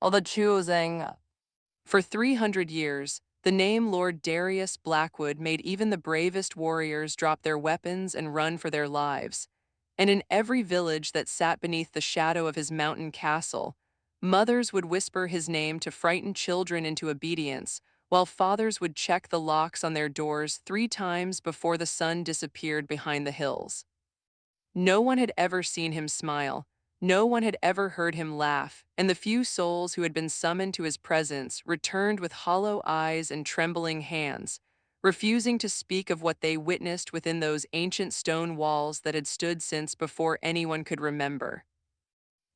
or the choosing. For 300 years, the name Lord Darius Blackwood made even the bravest warriors drop their weapons and run for their lives. And in every village that sat beneath the shadow of his mountain castle, mothers would whisper his name to frighten children into obedience, while fathers would check the locks on their doors 3 times before the sun disappeared behind the hills. No one had ever seen him smile, no one had ever heard him laugh, and the few souls who had been summoned to his presence returned with hollow eyes and trembling hands, refusing to speak of what they witnessed within those ancient stone walls that had stood since before anyone could remember.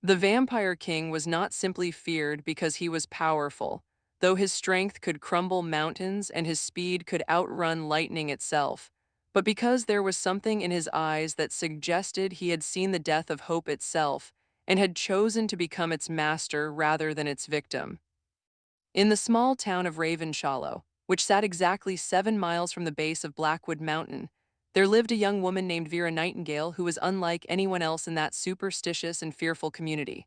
The Vampire King was not simply feared because he was powerful, though his strength could crumble mountains and his speed could outrun lightning itself, but because there was something in his eyes that suggested he had seen the death of hope itself and had chosen to become its master rather than its victim. In the small town of Ravenshollow, which sat exactly 7 miles from the base of Blackwood Mountain, there lived a young woman named Vera Nightingale who was unlike anyone else in that superstitious and fearful community.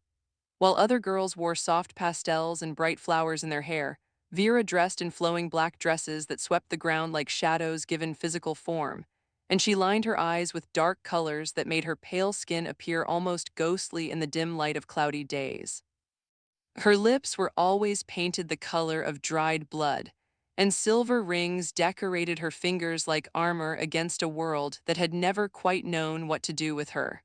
While other girls wore soft pastels and bright flowers in their hair, Vera dressed in flowing black dresses that swept the ground like shadows given physical form, and she lined her eyes with dark colors that made her pale skin appear almost ghostly in the dim light of cloudy days. Her lips were always painted the color of dried blood, and silver rings decorated her fingers like armor against a world that had never quite known what to do with her.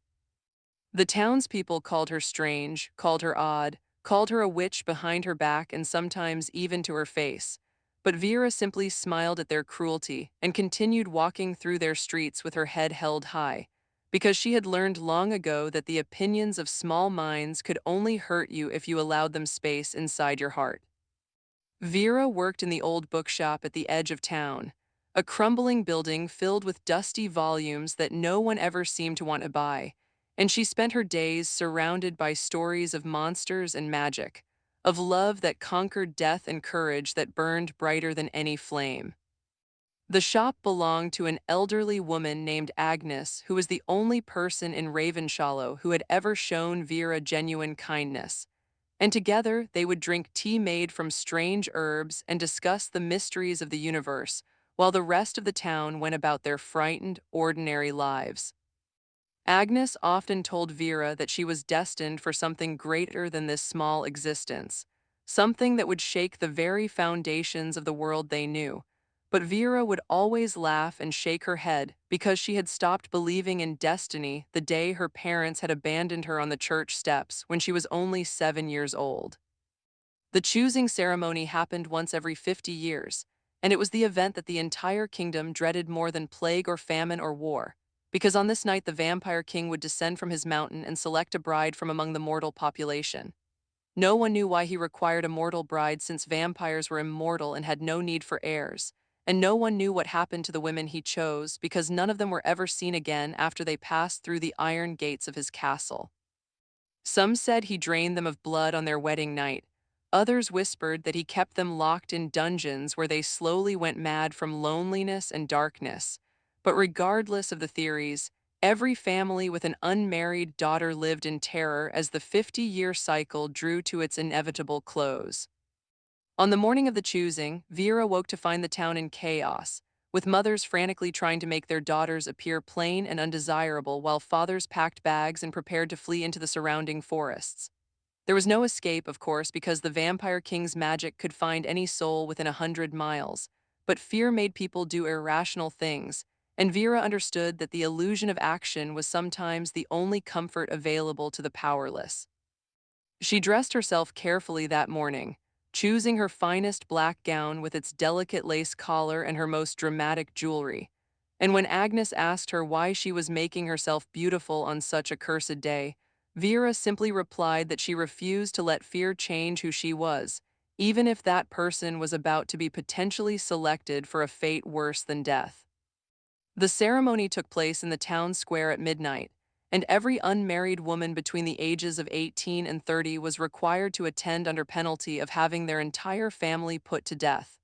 The townspeople called her strange, called her odd, called her a witch behind her back and sometimes even to her face. But Vera simply smiled at their cruelty and continued walking through their streets with her head held high, because she had learned long ago that the opinions of small minds could only hurt you if you allowed them space inside your heart. Vera worked in the old bookshop at the edge of town, a crumbling building filled with dusty volumes that no one ever seemed to want to buy, and she spent her days surrounded by stories of monsters and magic, of love that conquered death and courage that burned brighter than any flame. The shop belonged to an elderly woman named Agnes, who was the only person in Ravenshollow who had ever shown Vera genuine kindness, and together they would drink tea made from strange herbs and discuss the mysteries of the universe, while the rest of the town went about their frightened, ordinary lives. Agnes often told Vera that she was destined for something greater than this small existence, something that would shake the very foundations of the world they knew. But Vera would always laugh and shake her head because she had stopped believing in destiny the day her parents had abandoned her on the church steps when she was only 7 years old. The choosing ceremony happened once every 50 years, and it was the event that the entire kingdom dreaded more than plague or famine or war, because on this night the vampire king would descend from his mountain and select a bride from among the mortal population. No one knew why he required a mortal bride since vampires were immortal and had no need for heirs, and no one knew what happened to the women he chose because none of them were ever seen again after they passed through the iron gates of his castle. Some said he drained them of blood on their wedding night. Others whispered that he kept them locked in dungeons where they slowly went mad from loneliness and darkness. But regardless of the theories, every family with an unmarried daughter lived in terror as the 50-year cycle drew to its inevitable close. On the morning of the choosing, Vera woke to find the town in chaos, with mothers frantically trying to make their daughters appear plain and undesirable while fathers packed bags and prepared to flee into the surrounding forests. There was no escape, of course, because the Vampire King's magic could find any soul within 100 miles, but fear made people do irrational things, and Vera understood that the illusion of action was sometimes the only comfort available to the powerless. She dressed herself carefully that morning, choosing her finest black gown with its delicate lace collar and her most dramatic jewelry. And when Agnes asked her why she was making herself beautiful on such a cursed day, Vera simply replied that she refused to let fear change who she was, even if that person was about to be potentially selected for a fate worse than death. The ceremony took place in the town square at midnight, and every unmarried woman between the ages of 18 and 30 was required to attend under penalty of having their entire family put to death.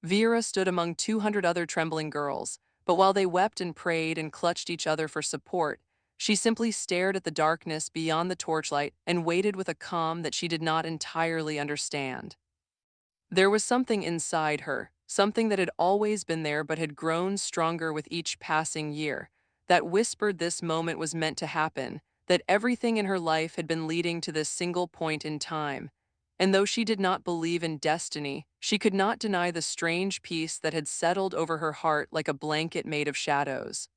Vera stood among 200 other trembling girls, but while they wept and prayed and clutched each other for support, She simply stared at the darkness beyond the torchlight and waited with a calm that she did not entirely understand. There was something inside her, something that had always been there but had grown stronger with each passing year, that whispered this moment was meant to happen, that everything in her life had been leading to this single point in time. And though she did not believe in destiny, she could not deny the strange peace that had settled over her heart like a blanket made of shadows.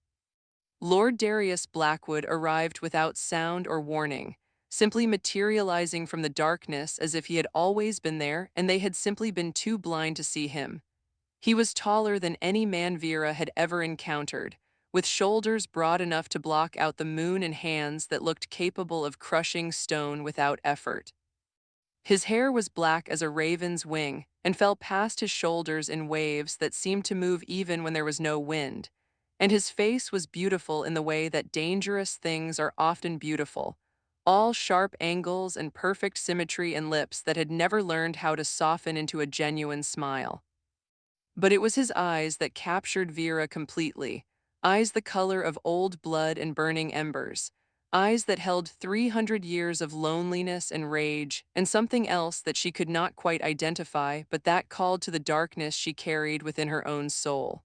Lord Darius Blackwood arrived without sound or warning, simply materializing from the darkness as if he had always been there and they had simply been too blind to see him. He was taller than any man Vera had ever encountered, with shoulders broad enough to block out the moon and hands that looked capable of crushing stone without effort. His hair was black as a raven's wing and fell past his shoulders in waves that seemed to move even when there was no wind. And his face was beautiful in the way that dangerous things are often beautiful, all sharp angles and perfect symmetry and lips that had never learned how to soften into a genuine smile. But it was his eyes that captured Vera completely, eyes the color of old blood and burning embers, eyes that held 300 years of loneliness and rage, and something else that she could not quite identify, but that called to the darkness she carried within her own soul.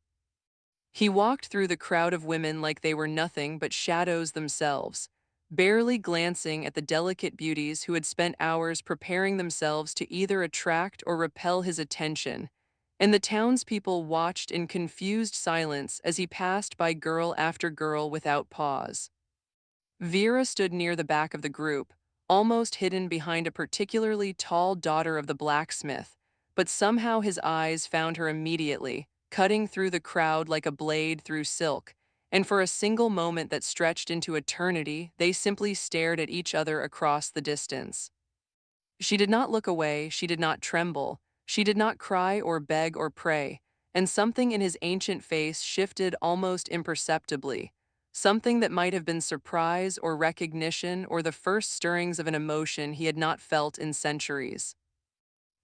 He walked through the crowd of women like they were nothing but shadows themselves, barely glancing at the delicate beauties who had spent hours preparing themselves to either attract or repel his attention, and the townspeople watched in confused silence as he passed by girl after girl without pause. Vera stood near the back of the group, almost hidden behind a particularly tall daughter of the blacksmith, but somehow his eyes found her immediately, cutting through the crowd like a blade through silk, and for a single moment that stretched into eternity, they simply stared at each other across the distance. She did not look away, she did not tremble, she did not cry or beg or pray, and something in his ancient face shifted almost imperceptibly, something that might have been surprise or recognition or the first stirrings of an emotion he had not felt in centuries.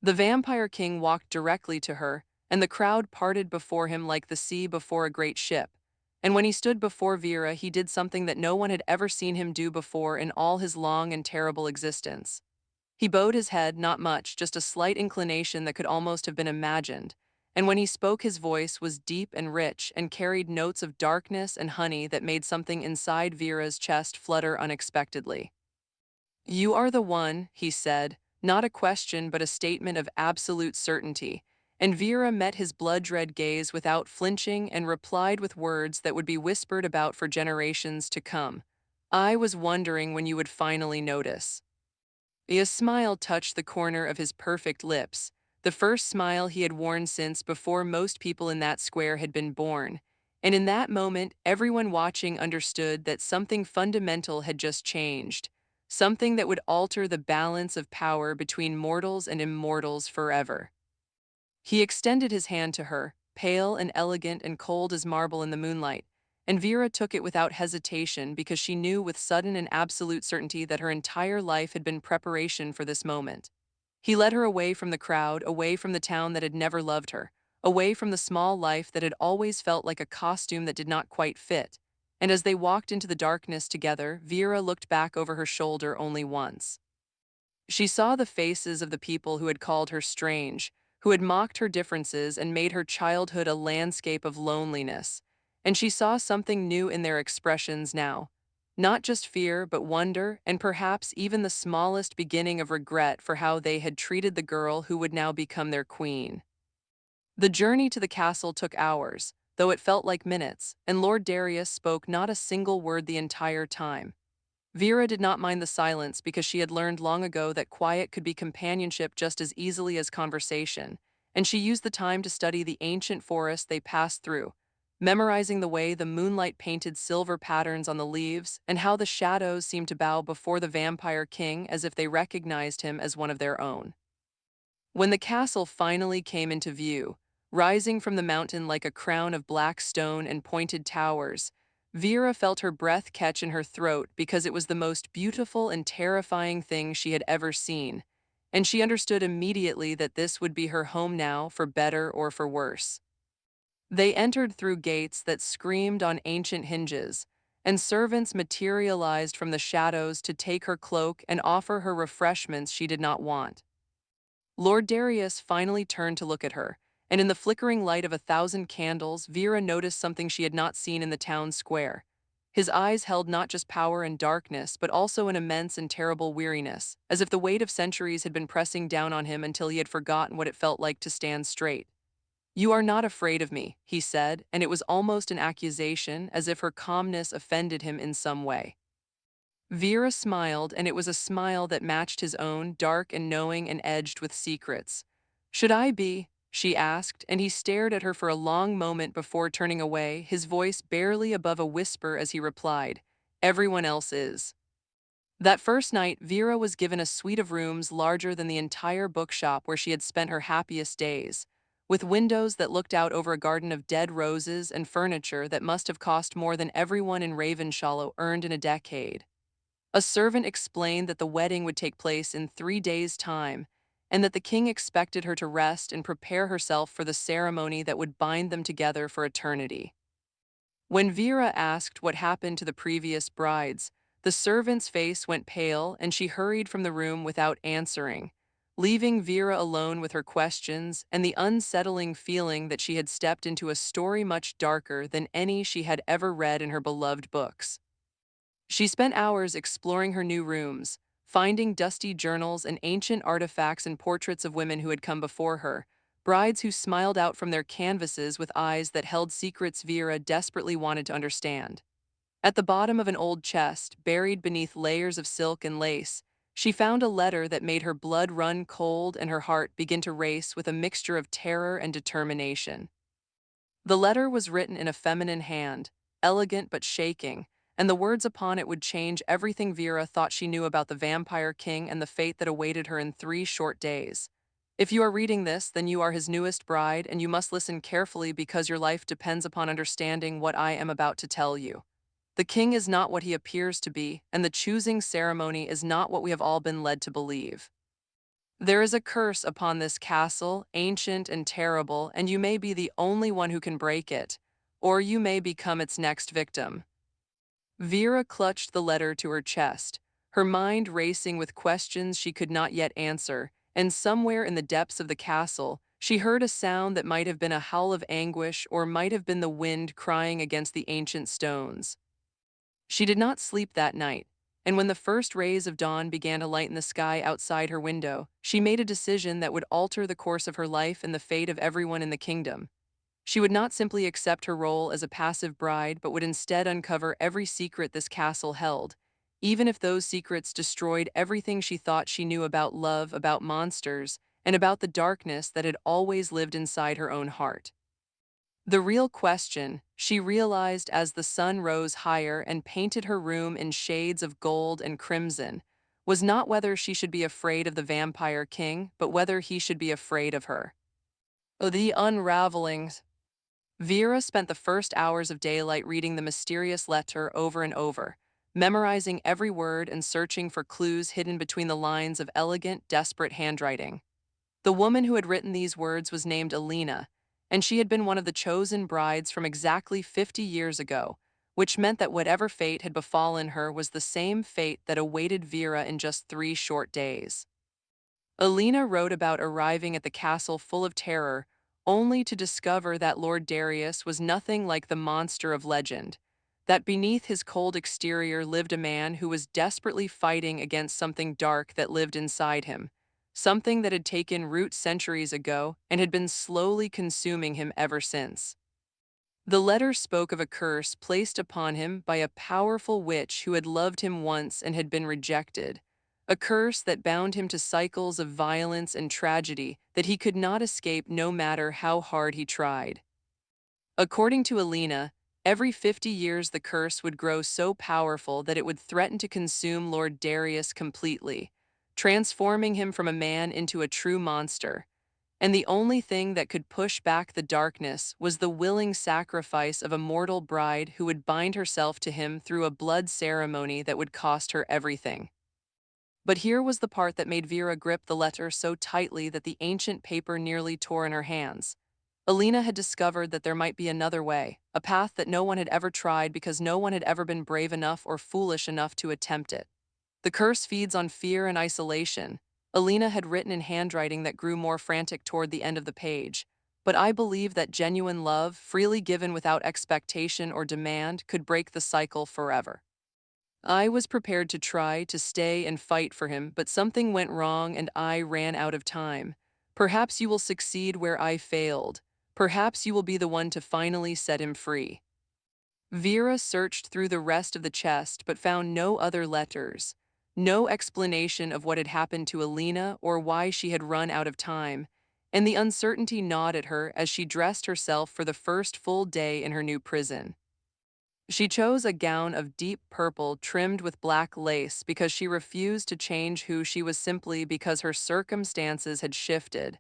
The Vampire King walked directly to her, and the crowd parted before him like the sea before a great ship. And when he stood before Vera, he did something that no one had ever seen him do before in all his long and terrible existence. He bowed his head, not much, just a slight inclination that could almost have been imagined, and when he spoke his voice was deep and rich and carried notes of darkness and honey that made something inside Vera's chest flutter unexpectedly. "You are the one," he said, not a question but a statement of absolute certainty, and Vera met his blood-red gaze without flinching and replied with words that would be whispered about for generations to come. "I was wondering when you would finally notice." A smile touched the corner of his perfect lips, the first smile he had worn since before most people in that square had been born, and in that moment everyone watching understood that something fundamental had just changed, something that would alter the balance of power between mortals and immortals forever. He extended his hand to her, pale and elegant and cold as marble in the moonlight, and Vera took it without hesitation because she knew with sudden and absolute certainty that her entire life had been preparation for this moment. He led her away from the crowd, away from the town that had never loved her, away from the small life that had always felt like a costume that did not quite fit. And as they walked into the darkness together, Vera looked back over her shoulder only once. She saw the faces of the people who had called her strange, who had mocked her differences and made her childhood a landscape of loneliness, and she saw something new in their expressions now. Not just fear, but wonder, and perhaps even the smallest beginning of regret for how they had treated the girl who would now become their queen. The journey to the castle took hours, though it felt like minutes, and Lord Darius spoke not a single word the entire time. Vera did not mind the silence because she had learned long ago that quiet could be companionship just as easily as conversation, and she used the time to study the ancient forest they passed through, memorizing the way the moonlight painted silver patterns on the leaves and how the shadows seemed to bow before the vampire king as if they recognized him as one of their own. When the castle finally came into view, rising from the mountain like a crown of black stone and pointed towers, Vera felt her breath catch in her throat because it was the most beautiful and terrifying thing she had ever seen, and she understood immediately that this would be her home now, for better or for worse. They entered through gates that screamed on ancient hinges, and servants materialized from the shadows to take her cloak and offer her refreshments she did not want. Lord Darius finally turned to look at her, and in the flickering light of 1,000 candles, Vera noticed something she had not seen in the town square. His eyes held not just power and darkness, but also an immense and terrible weariness, as if the weight of centuries had been pressing down on him until he had forgotten what it felt like to stand straight. "You are not afraid of me," he said, and it was almost an accusation, as if her calmness offended him in some way. Vera smiled, and it was a smile that matched his own, dark and knowing and edged with secrets. "Should I be?" she asked, and he stared at her for a long moment before turning away, his voice barely above a whisper as he replied, "Everyone else is." That first night, Vera was given a suite of rooms larger than the entire bookshop where she had spent her happiest days, with windows that looked out over a garden of dead roses and furniture that must have cost more than everyone in Ravenshollow earned in a decade. A servant explained that the wedding would take place in 3 days' time, and that the king expected her to rest and prepare herself for the ceremony that would bind them together for eternity. When Vera asked what happened to the previous brides, the servant's face went pale and she hurried from the room without answering, leaving Vera alone with her questions and the unsettling feeling that she had stepped into a story much darker than any she had ever read in her beloved books. She spent hours exploring her new rooms, finding dusty journals and ancient artifacts and portraits of women who had come before her, brides who smiled out from their canvases with eyes that held secrets Vera desperately wanted to understand. At the bottom of an old chest, buried beneath layers of silk and lace, she found a letter that made her blood run cold and her heart begin to race with a mixture of terror and determination. The letter was written in a feminine hand, elegant but shaking, and the words upon it would change everything Vera thought she knew about the Vampire King and the fate that awaited her in 3 short days. "If you are reading this, then you are his newest bride, and you must listen carefully because your life depends upon understanding what I am about to tell you. The king is not what he appears to be, and the choosing ceremony is not what we have all been led to believe. There is a curse upon this castle, ancient and terrible, and you may be the only one who can break it, or you may become its next victim." Vera clutched the letter to her chest, her mind racing with questions she could not yet answer, and somewhere in the depths of the castle, she heard a sound that might have been a howl of anguish or might have been the wind crying against the ancient stones. She did not sleep that night, and when the first rays of dawn began to lighten the sky outside her window, she made a decision that would alter the course of her life and the fate of everyone in the kingdom. She would not simply accept her role as a passive bride, but would instead uncover every secret this castle held, even if those secrets destroyed everything she thought she knew about love, about monsters, and about the darkness that had always lived inside her own heart. The real question, she realized as the sun rose higher and painted her room in shades of gold and crimson, was not whether she should be afraid of the Vampire King, but whether he should be afraid of her. The Unraveling. Vera spent the first hours of daylight reading the mysterious letter over and over, memorizing every word and searching for clues hidden between the lines of elegant, desperate handwriting. The woman who had written these words was named Alina, and she had been one of the chosen brides from exactly 50 years ago, which meant that whatever fate had befallen her was the same fate that awaited Vera in just 3 short days. Alina wrote about arriving at the castle full of terror, only to discover that Lord Darius was nothing like the monster of legend, that beneath his cold exterior lived a man who was desperately fighting against something dark that lived inside him, something that had taken root centuries ago and had been slowly consuming him ever since. The letter spoke of a curse placed upon him by a powerful witch who had loved him once and had been rejected, a curse that bound him to cycles of violence and tragedy that he could not escape no matter how hard he tried. According to Alina, every 50 years the curse would grow so powerful that it would threaten to consume Lord Darius completely, transforming him from a man into a true monster. And the only thing that could push back the darkness was the willing sacrifice of a mortal bride who would bind herself to him through a blood ceremony that would cost her everything. But here was the part that made Vera grip the letter so tightly that the ancient paper nearly tore in her hands. Alina had discovered that there might be another way, a path that no one had ever tried because no one had ever been brave enough or foolish enough to attempt it. The curse feeds on fear and isolation. Alina had written in handwriting that grew more frantic toward the end of the page. But I believe that genuine love, freely given without expectation or demand, could break the cycle forever. I was prepared to try to stay and fight for him, but something went wrong and I ran out of time. Perhaps you will succeed where I failed. Perhaps you will be the one to finally set him free. Vera searched through the rest of the chest but found no other letters. No explanation of what had happened to Alina or why she had run out of time, and the uncertainty gnawed at her as she dressed herself for the first full day in her new prison. She chose a gown of deep purple trimmed with black lace because she refused to change who she was simply because her circumstances had shifted.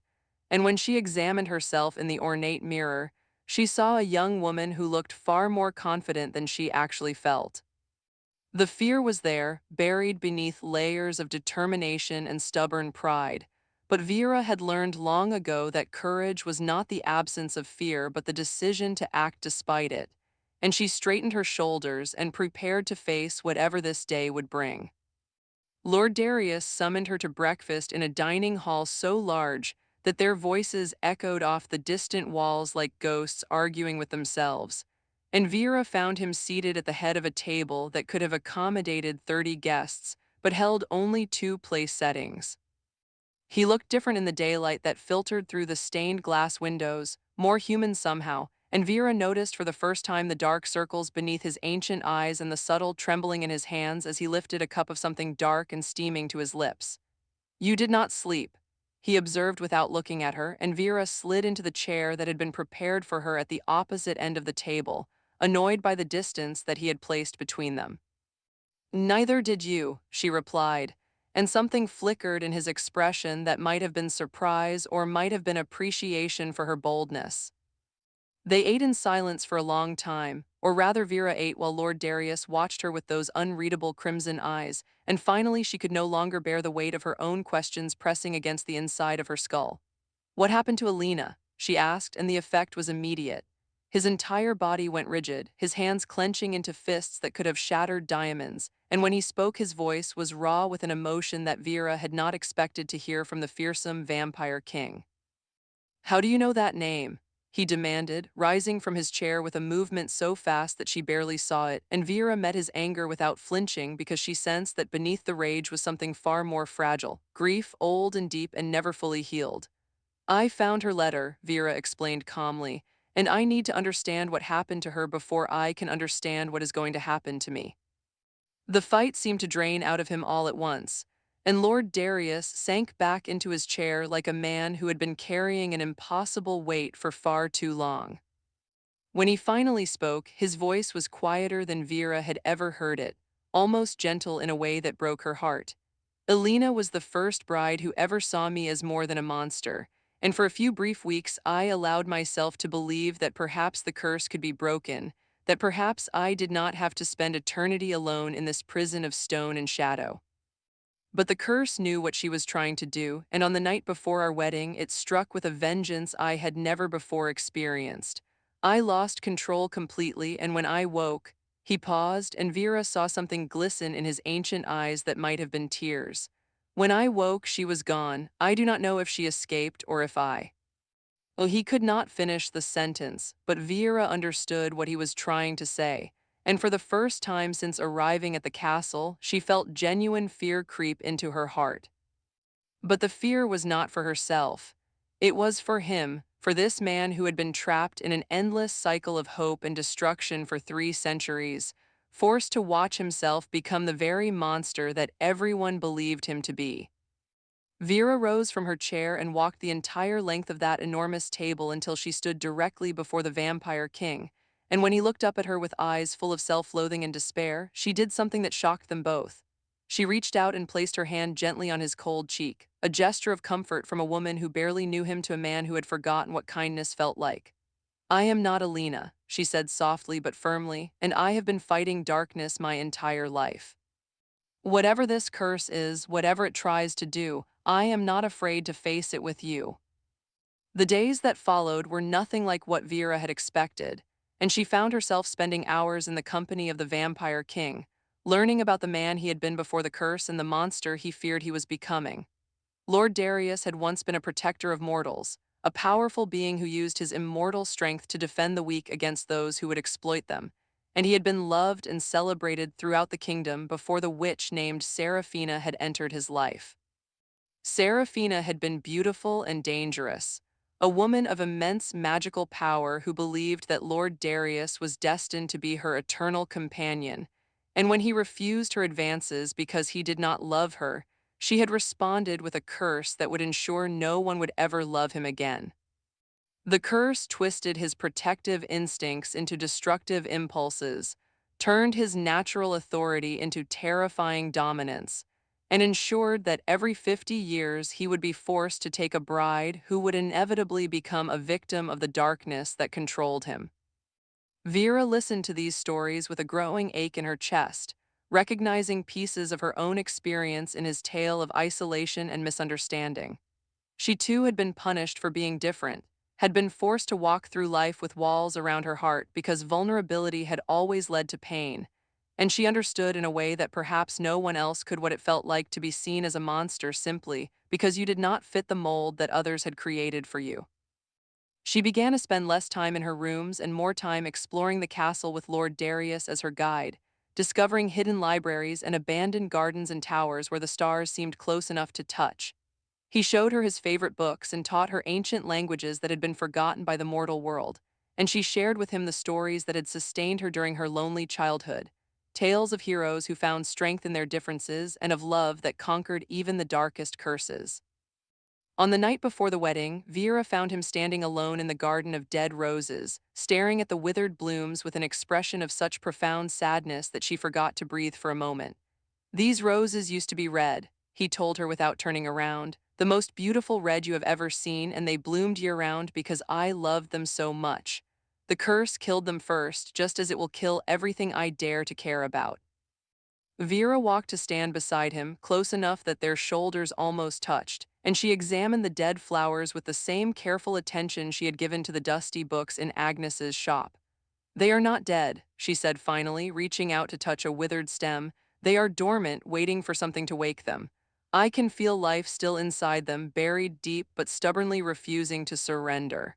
And when she examined herself in the ornate mirror, she saw a young woman who looked far more confident than she actually felt. The fear was there, buried beneath layers of determination and stubborn pride. But Vera had learned long ago that courage was not the absence of fear but the decision to act despite it, and she straightened her shoulders and prepared to face whatever this day would bring. Lord Darius summoned her to breakfast in a dining hall so large that their voices echoed off the distant walls like ghosts arguing with themselves, and Vera found him seated at the head of a table that could have accommodated 30 guests, but held only 2 place settings. He looked different in the daylight that filtered through the stained glass windows, more human somehow, and Vera noticed for the first time the dark circles beneath his ancient eyes and the subtle trembling in his hands as he lifted a cup of something dark and steaming to his lips. "You did not sleep," he observed without looking at her, and Vera slid into the chair that had been prepared for her at the opposite end of the table, annoyed by the distance that he had placed between them. "Neither did you," she replied, and something flickered in his expression that might have been surprise or might have been appreciation for her boldness. They ate in silence for a long time, or rather Vera ate while Lord Darius watched her with those unreadable crimson eyes, and finally she could no longer bear the weight of her own questions pressing against the inside of her skull. "What happened to Alina?" she asked, and the effect was immediate. His entire body went rigid, his hands clenching into fists that could have shattered diamonds, and when he spoke his voice was raw with an emotion that Vera had not expected to hear from the fearsome vampire king. "How do you know that name?" he demanded, rising from his chair with a movement so fast that she barely saw it, and Vera met his anger without flinching because she sensed that beneath the rage was something far more fragile, grief old and deep and never fully healed. "I found her letter," Vera explained calmly, "and I need to understand what happened to her before I can understand what is going to happen to me." The fight seemed to drain out of him all at once, and Lord Darius sank back into his chair like a man who had been carrying an impossible weight for far too long. When he finally spoke, his voice was quieter than Vera had ever heard it, almost gentle in a way that broke her heart. "Alina was the first bride who ever saw me as more than a monster, and for a few brief weeks I allowed myself to believe that perhaps the curse could be broken, that perhaps I did not have to spend eternity alone in this prison of stone and shadow. But the curse knew what she was trying to do, and on the night before our wedding, it struck with a vengeance I had never before experienced. I lost control completely, and when I woke," he paused, and Vera saw something glisten in his ancient eyes that might have been tears. "When I woke, she was gone. I do not know if she escaped or if I—" Well, he could not finish the sentence, but Vera understood what he was trying to say, and for the first time since arriving at the castle, she felt genuine fear creep into her heart. But the fear was not for herself. It was for him, for this man who had been trapped in an endless cycle of hope and destruction for 3 centuries, forced to watch himself become the very monster that everyone believed him to be. Vera rose from her chair and walked the entire length of that enormous table until she stood directly before the vampire king, and when he looked up at her with eyes full of self-loathing and despair, she did something that shocked them both. She reached out and placed her hand gently on his cold cheek, a gesture of comfort from a woman who barely knew him to a man who had forgotten what kindness felt like. "I am not Alina," she said softly but firmly, "and I have been fighting darkness my entire life. Whatever this curse is, whatever it tries to do, I am not afraid to face it with you." The days that followed were nothing like what Vera had expected, and she found herself spending hours in the company of the vampire king, learning about the man he had been before the curse and the monster he feared he was becoming. Lord Darius had once been a protector of mortals, a powerful being who used his immortal strength to defend the weak against those who would exploit them, and he had been loved and celebrated throughout the kingdom before the witch named Seraphina had entered his life. Seraphina had been beautiful and dangerous, a woman of immense magical power who believed that Lord Darius was destined to be her eternal companion, and when he refused her advances because he did not love her, she had responded with a curse that would ensure no one would ever love him again. The curse twisted his protective instincts into destructive impulses, turned his natural authority into terrifying dominance, and ensured that every 50 years he would be forced to take a bride who would inevitably become a victim of the darkness that controlled him. Vera listened to these stories with a growing ache in her chest, recognizing pieces of her own experience in his tale of isolation and misunderstanding. She too had been punished for being different, had been forced to walk through life with walls around her heart because vulnerability had always led to pain, and she understood in a way that perhaps no one else could what it felt like to be seen as a monster simply because you did not fit the mold that others had created for you. She began to spend less time in her rooms and more time exploring the castle with Lord Darius as her guide, discovering hidden libraries and abandoned gardens and towers where the stars seemed close enough to touch. He showed her his favorite books and taught her ancient languages that had been forgotten by the mortal world, and she shared with him the stories that had sustained her during her lonely childhood, tales of heroes who found strength in their differences and of love that conquered even the darkest curses. On the night before the wedding, Vera found him standing alone in the garden of dead roses, staring at the withered blooms with an expression of such profound sadness that she forgot to breathe for a moment. "These roses used to be red," he told her without turning around, "the most beautiful red you have ever seen, and they bloomed year-round because I loved them so much. The curse killed them first, just as it will kill everything I dare to care about." Vera walked to stand beside him, close enough that their shoulders almost touched, and she examined the dead flowers with the same careful attention she had given to the dusty books in Agnes's shop. "They are not dead," she said finally, reaching out to touch a withered stem. "They are dormant, waiting for something to wake them. I can feel life still inside them, buried deep but stubbornly refusing to surrender."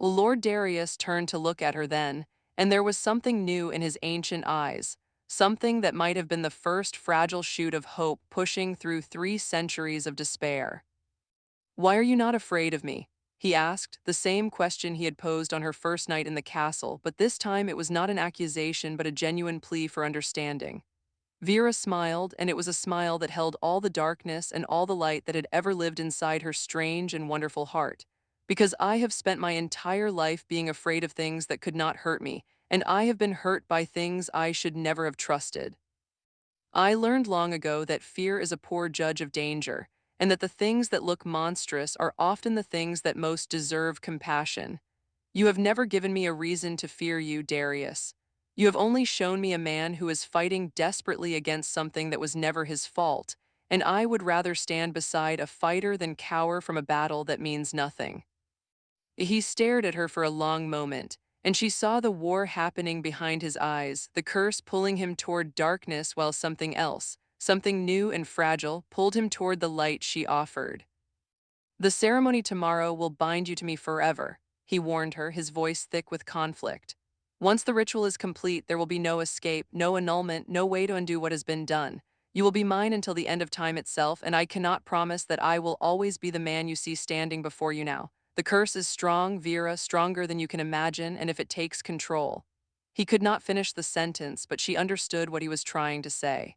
Lord Darius turned to look at her then, and there was something new in his ancient eyes, something that might have been the first fragile shoot of hope pushing through 3 centuries of despair. "Why are you not afraid of me?" he asked, the same question he had posed on her first night in the castle, but this time it was not an accusation but a genuine plea for understanding. Vera smiled, and it was a smile that held all the darkness and all the light that had ever lived inside her strange and wonderful heart. "Because I have spent my entire life being afraid of things that could not hurt me, and I have been hurt by things I should never have trusted. I learned long ago that fear is a poor judge of danger, and that the things that look monstrous are often the things that most deserve compassion. You have never given me a reason to fear you, Darius. You have only shown me a man who is fighting desperately against something that was never his fault, and I would rather stand beside a fighter than cower from a battle that means nothing." He stared at her for a long moment, and she saw the war happening behind his eyes, the curse pulling him toward darkness while something else, something new and fragile, pulled him toward the light she offered. "The ceremony tomorrow will bind you to me forever," he warned her, his voice thick with conflict. "Once the ritual is complete, there will be no escape, no annulment, no way to undo what has been done. You will be mine until the end of time itself, and I cannot promise that I will always be the man you see standing before you now. The curse is strong, Vera, stronger than you can imagine, and if it takes control." He could not finish the sentence, but she understood what he was trying to say.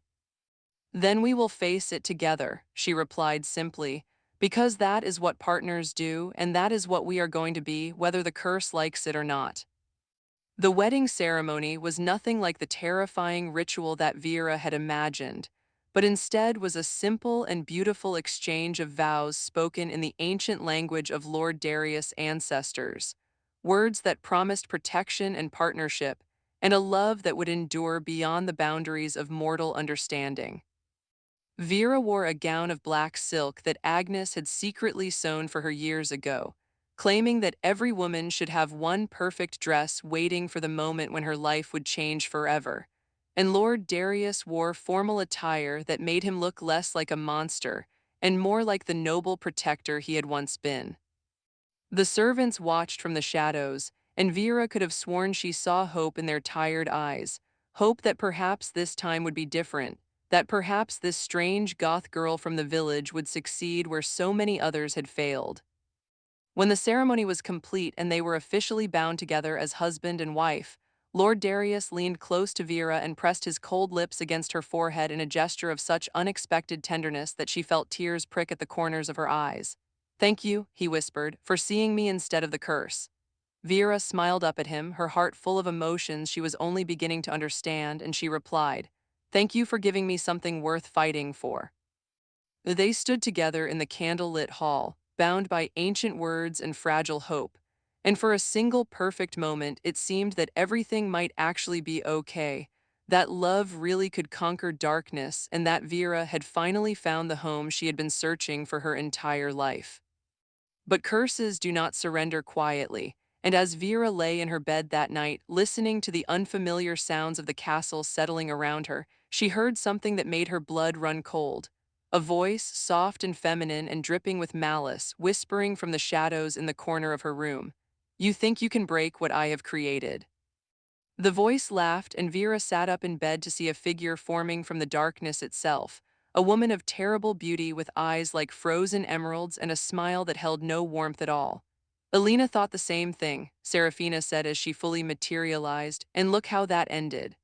"Then we will face it together," she replied simply, "because that is what partners do, and that is what we are going to be, whether the curse likes it or not." The wedding ceremony was nothing like the terrifying ritual that Vera had imagined, but instead was a simple and beautiful exchange of vows spoken in the ancient language of Lord Darius' ancestors, words that promised protection and partnership, and a love that would endure beyond the boundaries of mortal understanding. Vera wore a gown of black silk that Agnes had secretly sewn for her years ago, claiming that every woman should have one perfect dress waiting for the moment when her life would change forever. And Lord Darius wore formal attire that made him look less like a monster and more like the noble protector he had once been. The servants watched from the shadows, and Vera could have sworn she saw hope in their tired eyes, hope that perhaps this time would be different, that perhaps this strange Goth girl from the village would succeed where so many others had failed. When the ceremony was complete and they were officially bound together as husband and wife, Lord Darius leaned close to Vera and pressed his cold lips against her forehead in a gesture of such unexpected tenderness that she felt tears prick at the corners of her eyes. "Thank you," he whispered, "for seeing me instead of the curse." Vera smiled up at him, her heart full of emotions she was only beginning to understand, and she replied, "Thank you for giving me something worth fighting for." They stood together in the candle-lit hall, bound by ancient words and fragile hope, and for a single perfect moment it seemed that everything might actually be okay, that love really could conquer darkness, and that Vera had finally found the home she had been searching for her entire life. But curses do not surrender quietly, and as Vera lay in her bed that night, listening to the unfamiliar sounds of the castle settling around her, she heard something that made her blood run cold. A voice, soft and feminine and dripping with malice, whispering from the shadows in the corner of her room. "You think you can break what I have created." The voice laughed, and Vera sat up in bed to see a figure forming from the darkness itself, a woman of terrible beauty with eyes like frozen emeralds and a smile that held no warmth at all. "Alina thought the same thing," Serafina said as she fully materialized, "and look how that ended."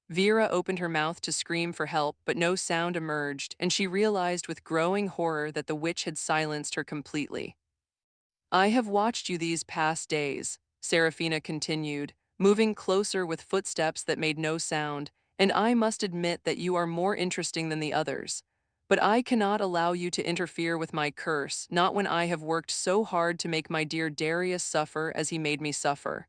Vera opened her mouth to scream for help, but no sound emerged, and she realized with growing horror that the witch had silenced her completely. "I have watched you these past days," Serafina continued, moving closer with footsteps that made no sound, "and I must admit that you are more interesting than the others. But I cannot allow you to interfere with my curse, not when I have worked so hard to make my dear Darius suffer as he made me suffer.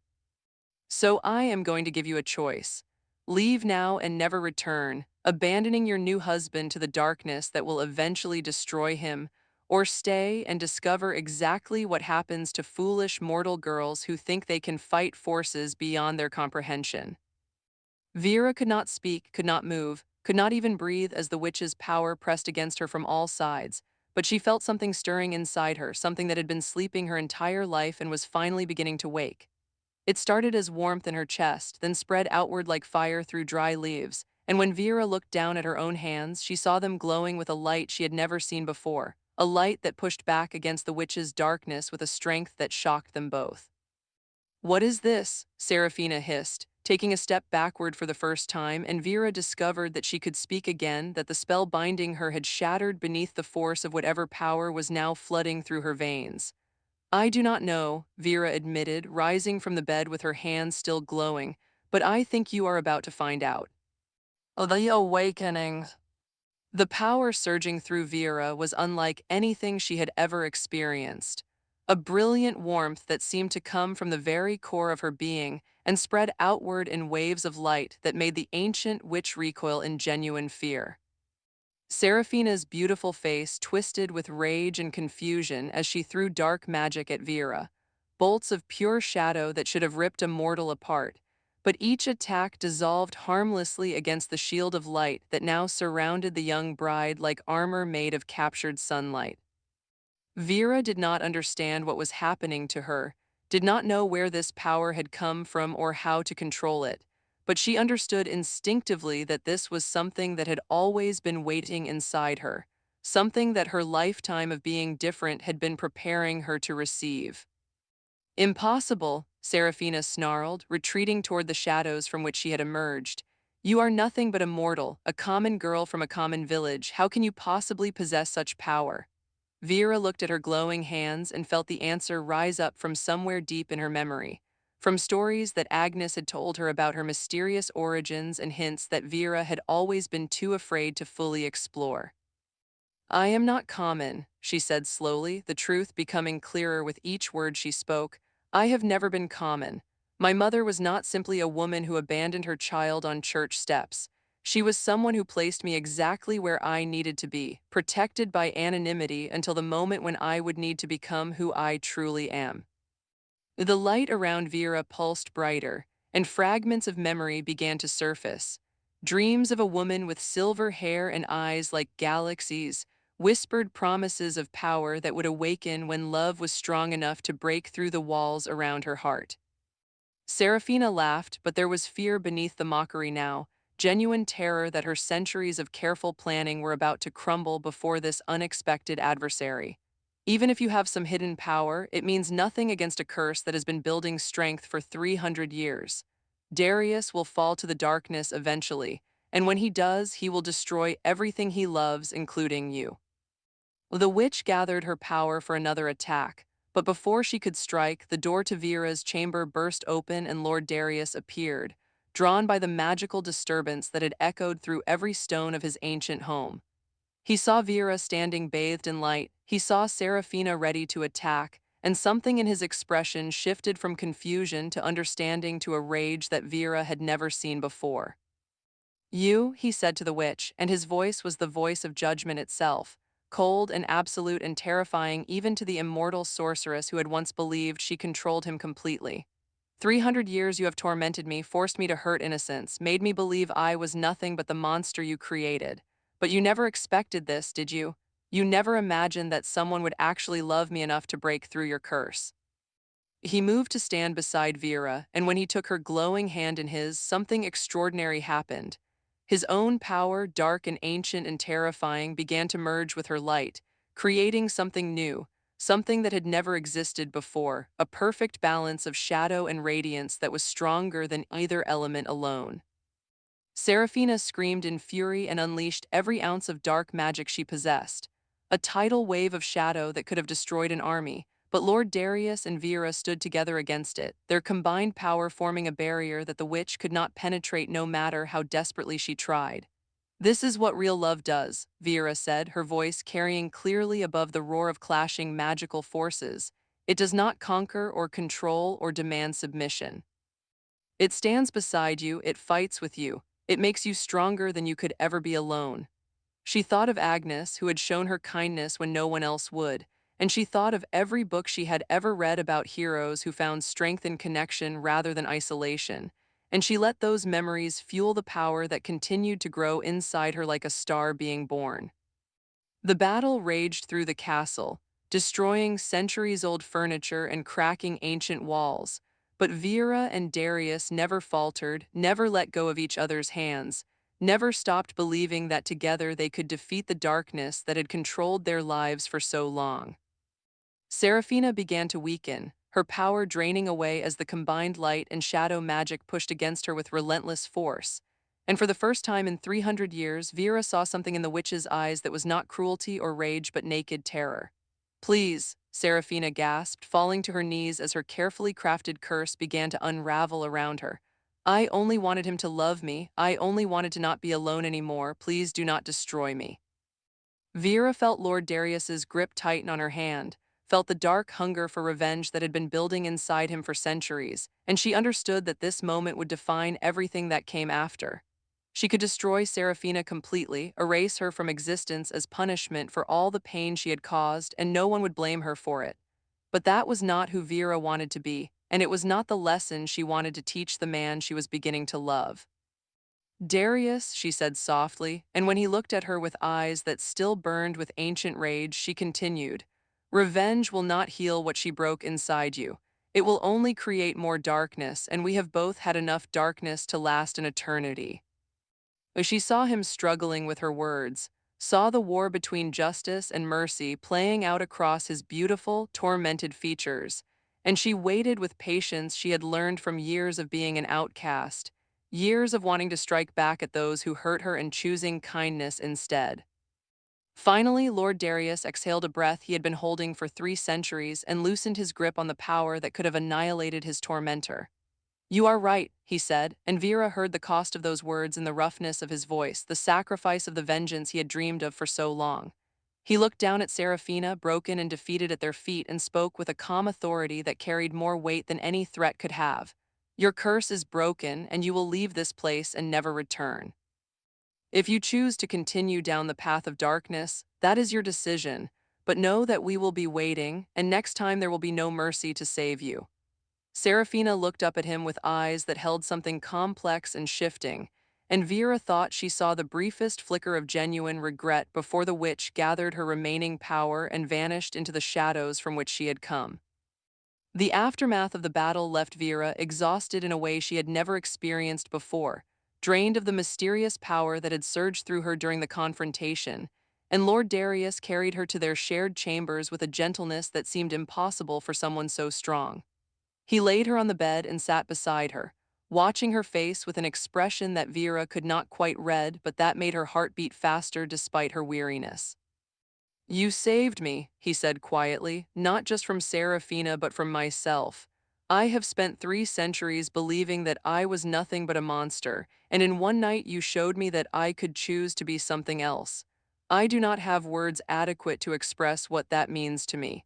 So I am going to give you a choice. Leave now and never return, abandoning your new husband to the darkness that will eventually destroy him, or stay and discover exactly what happens to foolish mortal girls who think they can fight forces beyond their comprehension." Vera could not speak, could not move, could not even breathe as the witch's power pressed against her from all sides, but she felt something stirring inside her, something that had been sleeping her entire life and was finally beginning to wake. It started as warmth in her chest, then spread outward like fire through dry leaves, and when Vera looked down at her own hands, she saw them glowing with a light she had never seen before, a light that pushed back against the witch's darkness with a strength that shocked them both. "What is this?" Serafina hissed, taking a step backward for the first time, and Vera discovered that she could speak again, that the spell binding her had shattered beneath the force of whatever power was now flooding through her veins. "I do not know," Vera admitted, rising from the bed with her hands still glowing, "but I think you are about to find out." Oh, the awakening. The power surging through Vera was unlike anything she had ever experienced. A brilliant warmth that seemed to come from the very core of her being and spread outward in waves of light that made the ancient witch recoil in genuine fear. Serafina's beautiful face twisted with rage and confusion as she threw dark magic at Vera, bolts of pure shadow that should have ripped a mortal apart, but each attack dissolved harmlessly against the shield of light that now surrounded the young bride like armor made of captured sunlight. Vera did not understand what was happening to her, did not know where this power had come from or how to control it, but she understood instinctively that this was something that had always been waiting inside her, something that her lifetime of being different had been preparing her to receive. "Impossible," Serafina snarled, retreating toward the shadows from which she had emerged. "You are nothing but a mortal, a common girl from a common village. How can you possibly possess such power?" Vera looked at her glowing hands and felt the answer rise up from somewhere deep in her memory, from stories that Agnes had told her about her mysterious origins and hints that Vera had always been too afraid to fully explore. "I am not common," she said slowly, the truth becoming clearer with each word she spoke. "I have never been common. My mother was not simply a woman who abandoned her child on church steps. She was someone who placed me exactly where I needed to be, protected by anonymity until the moment when I would need to become who I truly am." The light around Vera pulsed brighter, and fragments of memory began to surface. Dreams of a woman with silver hair and eyes like galaxies, whispered promises of power that would awaken when love was strong enough to break through the walls around her heart. Serafina laughed, but there was fear beneath the mockery now, genuine terror that her centuries of careful planning were about to crumble before this unexpected adversary. Even if you have some hidden power, it means nothing against a curse that has been building strength for 300 years. Darius will fall to the darkness eventually, and when he does, he will destroy everything he loves, including you. The witch gathered her power for another attack, but before she could strike, the door to Vera's chamber burst open and Lord Darius appeared, drawn by the magical disturbance that had echoed through every stone of his ancient home. He saw Vera standing bathed in light, he saw Serafina ready to attack, and something in his expression shifted from confusion to understanding to a rage that Vera had never seen before. You, he said to the witch, and his voice was the voice of judgment itself, cold and absolute and terrifying even to the immortal sorceress who had once believed she controlled him completely. 300 years you have tormented me, forced me to hurt innocence, made me believe I was nothing but the monster you created. But you never expected this, did you? You never imagined that someone would actually love me enough to break through your curse. He moved to stand beside Vera, and when he took her glowing hand in his, something extraordinary happened. His own power, dark and ancient and terrifying, began to merge with her light, creating something new, something that had never existed before, a perfect balance of shadow and radiance that was stronger than either element alone. Serafina screamed in fury and unleashed every ounce of dark magic she possessed, a tidal wave of shadow that could have destroyed an army, but Lord Darius and Vera stood together against it, their combined power forming a barrier that the witch could not penetrate no matter how desperately she tried. This is what real love does, Vera said, her voice carrying clearly above the roar of clashing magical forces. It does not conquer or control or demand submission. It stands beside you, it fights with you, it makes you stronger than you could ever be alone. She thought of Agnes, who had shown her kindness when no one else would, and she thought of every book she had ever read about heroes who found strength in connection rather than isolation, and she let those memories fuel the power that continued to grow inside her like a star being born. The battle raged through the castle, destroying centuries-old furniture and cracking ancient walls, but Vera and Darius never faltered, never let go of each other's hands, never stopped believing that together they could defeat the darkness that had controlled their lives for so long. Serafina began to weaken, her power draining away as the combined light and shadow magic pushed against her with relentless force. And for the first time in 300 years, Vera saw something in the witch's eyes that was not cruelty or rage but naked terror. Please, Serafina gasped, falling to her knees as her carefully crafted curse began to unravel around her. I only wanted him to love me. I only wanted to not be alone anymore. Please do not destroy me. Vera felt Lord Darius's grip tighten on her hand, felt the dark hunger for revenge that had been building inside him for centuries, and she understood that this moment would define everything that came after. She could destroy Serafina completely, erase her from existence as punishment for all the pain she had caused, and no one would blame her for it. But that was not who Vera wanted to be, and it was not the lesson she wanted to teach the man she was beginning to love. Darius, she said softly, and when he looked at her with eyes that still burned with ancient rage, she continued, Revenge will not heal what she broke inside you. It will only create more darkness, and we have both had enough darkness to last an eternity. As she saw him struggling with her words, saw the war between justice and mercy playing out across his beautiful, tormented features, and she waited with patience she had learned from years of being an outcast, years of wanting to strike back at those who hurt her and choosing kindness instead. Finally, Lord Darius exhaled a breath he had been holding for 3 centuries and loosened his grip on the power that could have annihilated his tormentor. You are right, he said, and Vera heard the cost of those words in the roughness of his voice, the sacrifice of the vengeance he had dreamed of for so long. He looked down at Serafina, broken and defeated at their feet, and spoke with a calm authority that carried more weight than any threat could have. Your curse is broken, and you will leave this place and never return. If you choose to continue down the path of darkness, that is your decision, but know that we will be waiting, and next time there will be no mercy to save you. Serafina looked up at him with eyes that held something complex and shifting, and Vera thought she saw the briefest flicker of genuine regret before the witch gathered her remaining power and vanished into the shadows from which she had come. The aftermath of the battle left Vera exhausted in a way she had never experienced before, drained of the mysterious power that had surged through her during the confrontation, and Lord Darius carried her to their shared chambers with a gentleness that seemed impossible for someone so strong. He laid her on the bed and sat beside her, watching her face with an expression that Vera could not quite read but that made her heart beat faster despite her weariness. "You saved me," he said quietly, "not just from Serafina but from myself. I have spent 3 centuries believing that I was nothing but a monster, and in one night you showed me that I could choose to be something else. I do not have words adequate to express what that means to me."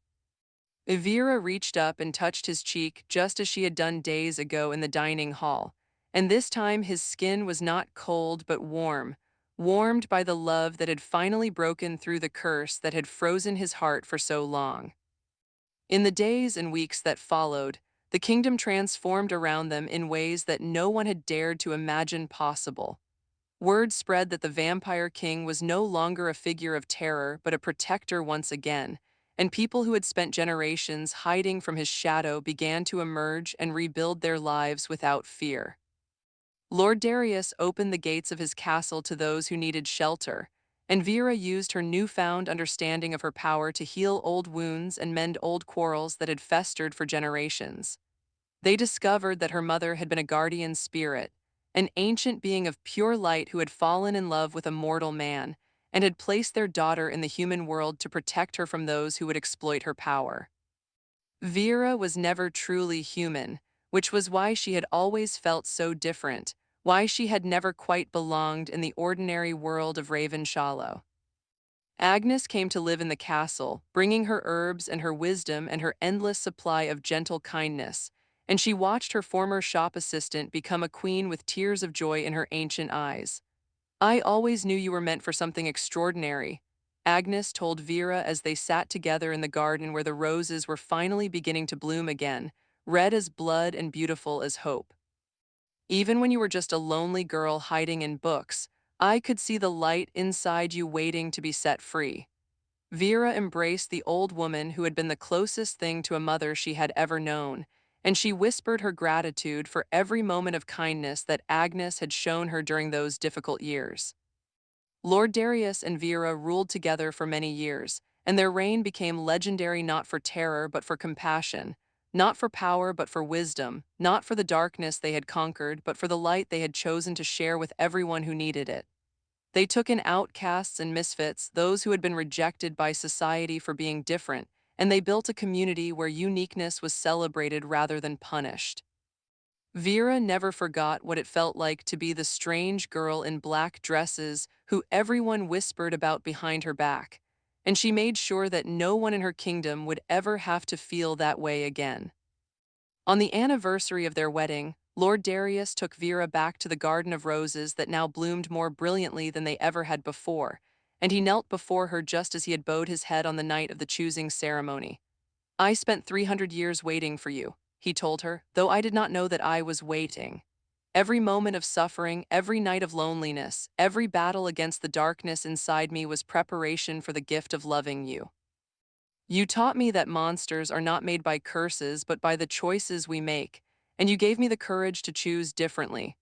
Vera reached up and touched his cheek just as she had done days ago in the dining hall, and this time his skin was not cold but warm, warmed by the love that had finally broken through the curse that had frozen his heart for so long. In the days and weeks that followed, the kingdom transformed around them in ways that no one had dared to imagine possible. Word spread that the Vampire King was no longer a figure of terror but a protector once again, and people who had spent generations hiding from his shadow began to emerge and rebuild their lives without fear. Lord Darius opened the gates of his castle to those who needed shelter, and Vera used her newfound understanding of her power to heal old wounds and mend old quarrels that had festered for generations. They discovered that her mother had been a guardian spirit, an ancient being of pure light who had fallen in love with a mortal man, and had placed their daughter in the human world to protect her from those who would exploit her power. Vera was never truly human, which was why she had always felt so different, why she had never quite belonged in the ordinary world of Ravenshollow. Agnes came to live in the castle, bringing her herbs and her wisdom and her endless supply of gentle kindness, and she watched her former shop assistant become a queen with tears of joy in her ancient eyes. "I always knew you were meant for something extraordinary," Agnes told Vera as they sat together in the garden where the roses were finally beginning to bloom again, red as blood and beautiful as hope. "Even when you were just a lonely girl hiding in books, I could see the light inside you waiting to be set free." Vera embraced the old woman who had been the closest thing to a mother she had ever known, and she whispered her gratitude for every moment of kindness that Agnes had shown her during those difficult years. Lord Darius and Vera ruled together for many years, and their reign became legendary not for terror but for compassion, not for power but for wisdom, not for the darkness they had conquered but for the light they had chosen to share with everyone who needed it. They took in outcasts and misfits, those who had been rejected by society for being different, and they built a community where uniqueness was celebrated rather than punished. Vera never forgot what it felt like to be the strange girl in black dresses who everyone whispered about behind her back, and she made sure that no one in her kingdom would ever have to feel that way again. On the anniversary of their wedding, Lord Darius took Vera back to the garden of roses that now bloomed more brilliantly than they ever had before, and he knelt before her just as he had bowed his head on the night of the choosing ceremony. "I spent 300 years waiting for you," he told her, "though I did not know that I was waiting. Every moment of suffering, every night of loneliness, every battle against the darkness inside me was preparation for the gift of loving you. You taught me that monsters are not made by curses but by the choices we make, and you gave me the courage to choose differently."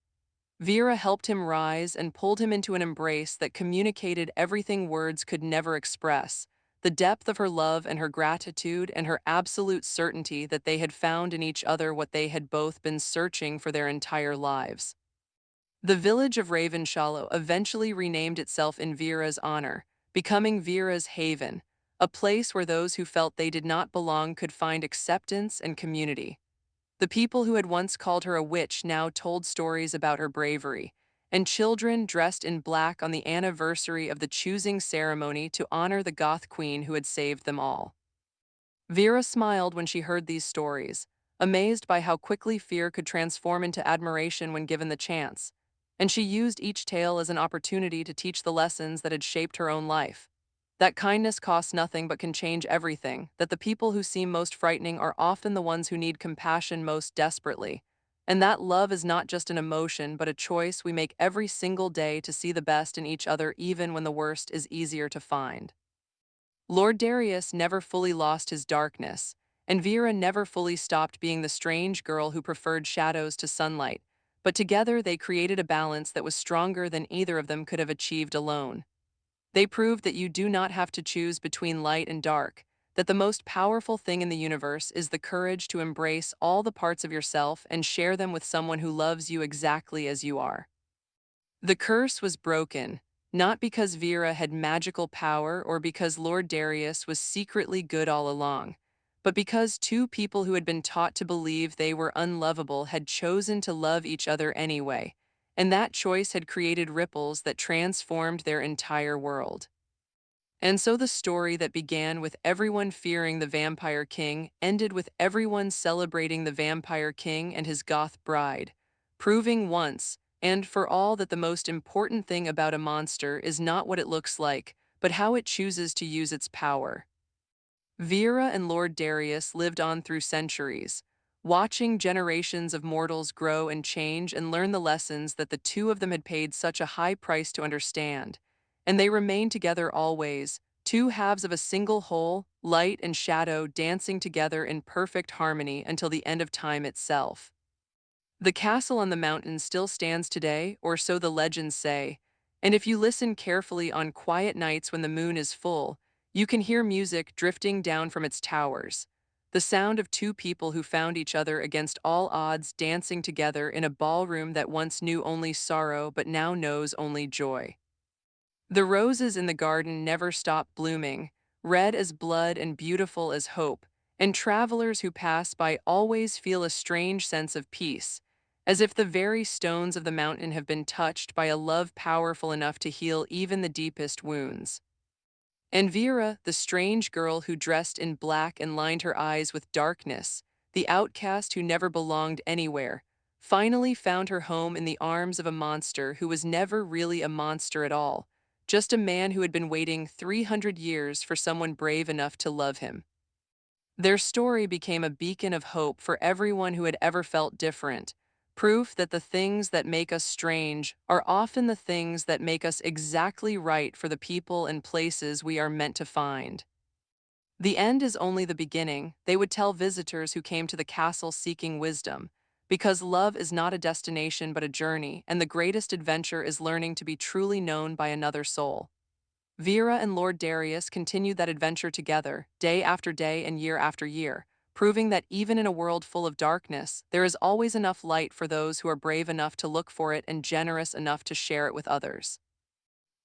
Vera helped him rise and pulled him into an embrace that communicated everything words could never express, the depth of her love and her gratitude and her absolute certainty that they had found in each other what they had both been searching for their entire lives. The village of Ravenshollow eventually renamed itself in Vera's honor, becoming Vera's haven, a place where those who felt they did not belong could find acceptance and community. The people who had once called her a witch now told stories about her bravery, and children dressed in black on the anniversary of the choosing ceremony to honor the Goth queen who had saved them all. Vera smiled when she heard these stories, amazed by how quickly fear could transform into admiration when given the chance, and she used each tale as an opportunity to teach the lessons that had shaped her own life. that kindness costs nothing but can change everything, that the people who seem most frightening are often the ones who need compassion most desperately, and that love is not just an emotion but a choice we make every single day to see the best in each other even when the worst is easier to find. Lord Darius never fully lost his darkness, and Vera never fully stopped being the strange girl who preferred shadows to sunlight, but together they created a balance that was stronger than either of them could have achieved alone. They proved that you do not have to choose between light and dark, that the most powerful thing in the universe is the courage to embrace all the parts of yourself and share them with someone who loves you exactly as you are. The curse was broken, not because Vera had magical power or because Lord Darius was secretly good all along, but because two people who had been taught to believe they were unlovable had chosen to love each other anyway, and that choice had created ripples that transformed their entire world. And so the story that began with everyone fearing the Vampire King ended with everyone celebrating the Vampire King and his Goth bride, proving once and for all that the most important thing about a monster is not what it looks like, but how it chooses to use its power. Vera and Lord Darius lived on through centuries, watching generations of mortals grow and change and learn the lessons that the two of them had paid such a high price to understand. And they remained together always, two halves of a single whole, light and shadow dancing together in perfect harmony until the end of time itself. The castle on the mountain still stands today, or so the legends say, and if you listen carefully on quiet nights when the moon is full, you can hear music drifting down from its towers. The sound of two people who found each other against all odds dancing together in a ballroom that once knew only sorrow but now knows only joy. The roses in the garden never stop blooming, red as blood and beautiful as hope, and travelers who pass by always feel a strange sense of peace, as if the very stones of the mountain have been touched by a love powerful enough to heal even the deepest wounds. And Vera, the strange girl who dressed in black and lined her eyes with darkness, the outcast who never belonged anywhere, finally found her home in the arms of a monster who was never really a monster at all, just a man who had been waiting 300 years for someone brave enough to love him. Their story became a beacon of hope for everyone who had ever felt different, proof that the things that make us strange are often the things that make us exactly right for the people and places we are meant to find. The end is only the beginning, they would tell visitors who came to the castle seeking wisdom, because love is not a destination but a journey, and the greatest adventure is learning to be truly known by another soul. Vera and Lord Darius continued that adventure together, day after day and year after year, proving that even in a world full of darkness, there is always enough light for those who are brave enough to look for it and generous enough to share it with others.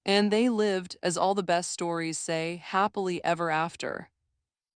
And they lived, as all the best stories say, happily ever after.